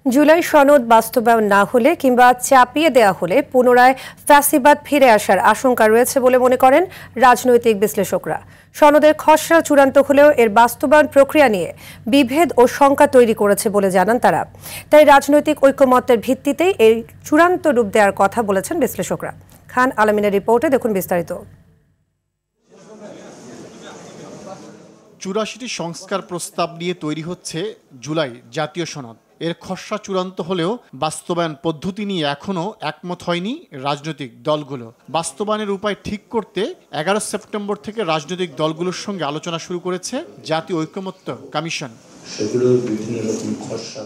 জুলাই সনদ বাস্তবায়ন না হলে কিংবা চাপিয়ে দেওয়া হলে পুনরায় ফ্যাসিবাদ ফিরে আসার আশঙ্কা রয়েছে বলে মনে করেন রাজনৈতিক বিশ্লেষকরা। সনদের খসড়া চূড়ান্ত হলেও এর বাস্তবায়ন প্রক্রিয়া নিয়ে বিভেদ ও শঙ্কা তৈরি করেছে বলে জানান তারা। তাই রাজনৈতিক ঐকমত্যের ভিত্তিতেই এই চূড়ান্ত রূপ দেওয়ার কথা বলেছেন বিশ্লেষকরা। খান আলমিনের রিপোর্টে দেখুন বিস্তারিত। ৮৪টি সংস্কার প্রস্তাব নিয়ে তৈরি হচ্ছে জুলাই জাতীয় সনদ। এর খসড়া চূড়ান্ত হলেও বাস্তবায়ন পদ্ধতি নিয়ে এখনও একমত হয়নি রাজনৈতিক দলগুলো। বাস্তবায়নের উপায় ঠিক করতে ১১ সেপ্টেম্বর থেকে রাজনৈতিক দলগুলোর সঙ্গে আলোচনা শুরু করেছে জাতীয় ঐকমত্য কমিশন।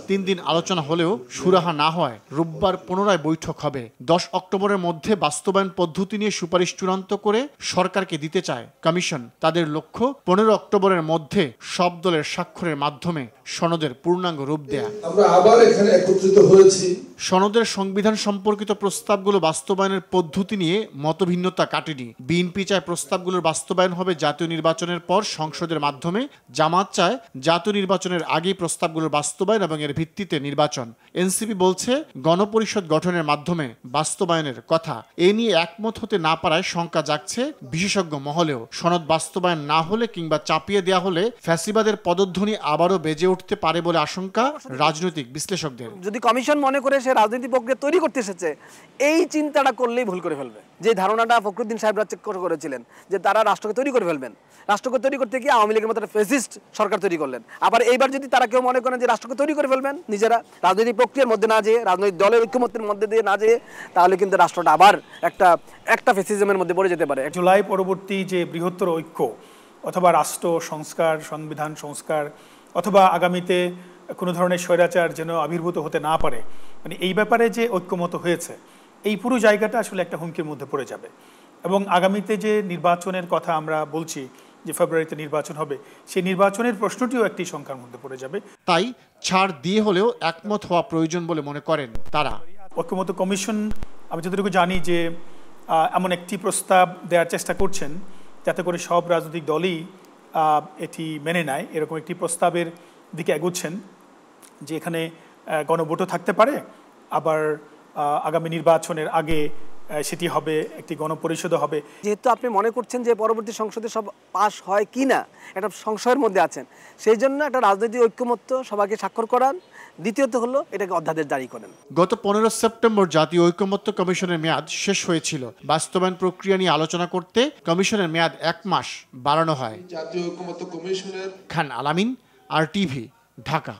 ৩ দিন আলোচনা হলেও সুরাহা না হয় রোববার পুনরায় বৈঠক হবে। ১০ অক্টোবরের মধ্যে বাস্তবায়ন পদ্ধতি নিয়ে সুপারিশ চূড়ান্ত করে সরকারকে দিতে চায় কমিশন। তাদের লক্ষ্য ১৫ অক্টোবরের মধ্যে সব দলের স্বাক্ষরের মাধ্যমে সনদের পূর্ণাঙ্গ রূপ দেয়া। আমরা আবার এখানে একত্রিত হয়েছি। সনদের সংবিধান সম্পর্কিত প্রস্তাবগুলো বাস্তবায়নের পদ্ধতি নিয়ে মতভিন্নতা কাটেনি। বিএনপি চায় প্রস্তাবগুলোর বাস্তবায়ন হবে জাতীয় নির্বাচনের পর সংসদের মাধ্যমে। জামাত চায় জাতীয় নির্বাচনের আগেই প্রস্তাবগুলোর বাস্তবায়ন এবং এর ভিত্তিতে নির্বাচন। এনসিপি বলছে গণপরিষদ গঠনের মাধ্যমে বাস্তবায়নের কথা। এ নিয়ে একমত হতে না পারায় শঙ্কা জাগছে বিশেষজ্ঞ মহলেও। সনদ বাস্তবায়ন না হলে কিংবা চাপিয়ে দেওয়া হলে ফ্যাসিবাদের পদধ্বনি আবারও বেজে উঠতে পারে বলে আশঙ্কা রাজনৈতিক বিশ্লেষকদের। যদি কমিশন মনে করে সে রাজনৈতিক প্রক্রিয়া তৈরি করতে এসেছে, এই চিন্তাটা করলেই ভুল করে ফেলবে। যে ধারণাটা ফখরুদ্দিন সাহেব করেছিলেন যে তারা রাষ্ট্রকে তৈরি করে ফেলবেন, রাষ্ট্রকে তৈরি করতে গিয়ে আওয়ামী লীগের মতো একটা ফ্যাসিস্ট সরকার তৈরি করলেন। আবার এইবার যদি তারা কেউ মনে করেন যে রাষ্ট্রকে তৈরি করে ফেলবেন নিজেরা, রাজনৈতিক প্রক্রিয়ার মধ্যে না যেয়ে, রাজনৈতিক দলের ঐক্যমত্যের মধ্যে দিয়ে না যেয়ে, তাহলে কিন্তু রাষ্ট্রটা আবার একটা ফ্যাসিজমের মধ্যে পড়ে যেতে পারে। জুলাই পরবর্তী যে বৃহত্তর ঐক্য অথবা রাষ্ট্র সংস্কার, সংবিধান সংস্কার অথবা আগামীতে কোনো ধরনের স্বৈরাচার যেন আবির্ভূত হতে না পারে, মানে এই ব্যাপারে যে ঐক্যমত হয়েছে, এই পুরো জায়গাটা আসলে একটা হুমকির মধ্যে পড়ে যাবে। এবং আগামীতে যে নির্বাচনের কথা আমরা বলছি যে ফেব্রুয়ারিতে নির্বাচন হবে, সেই নির্বাচনের প্রশ্নটিও একটি সংখ্যার মধ্যে পড়ে যাবে। তাই ছাড় দিয়ে হলেও একমত হওয়া প্রয়োজন বলে মনে করেন তারা। ঐক্যমত্য কমিশন আমি যতটুকু জানি যে এমন একটি প্রস্তাব দেওয়ার চেষ্টা করছেন যাতে করে সব রাজনৈতিক দলই এটি মেনে নেয়। এরকম একটি প্রস্তাবের দিকে এগোচ্ছেন যে এখানে গণভোটও থাকতে পারে, আবার আগামী নির্বাচনের আগে সেটি হবে একটি গণপরিষদও হবে। যেহেতু আপনি মনে করছেন যে পরবর্তী সংসদে সব পাশ হয় কি না, একটা সংশয়ের মধ্যে আছেন, সেই জন্য একটা রাজনৈতিক ঐক্যমত্য সবাইকে স্বাক্ষর করান। দ্বিতীয়ত হলো এটাকে অধ্যাদেশ জারি করেন। গত ১৫ সেপ্টেম্বর জাতীয় ঐকমত্য কমিশনের মেয়াদ শেষ হয়েছিল। বাস্তবায়ন প্রক্রিয়া নিয়ে আলোচনা করতে কমিশনের মেয়াদ ১ মাস বাড়ানো হয়। জাতীয় ঐকমত্য কমিশনের খান আলামিন, RTV, ঢাকা।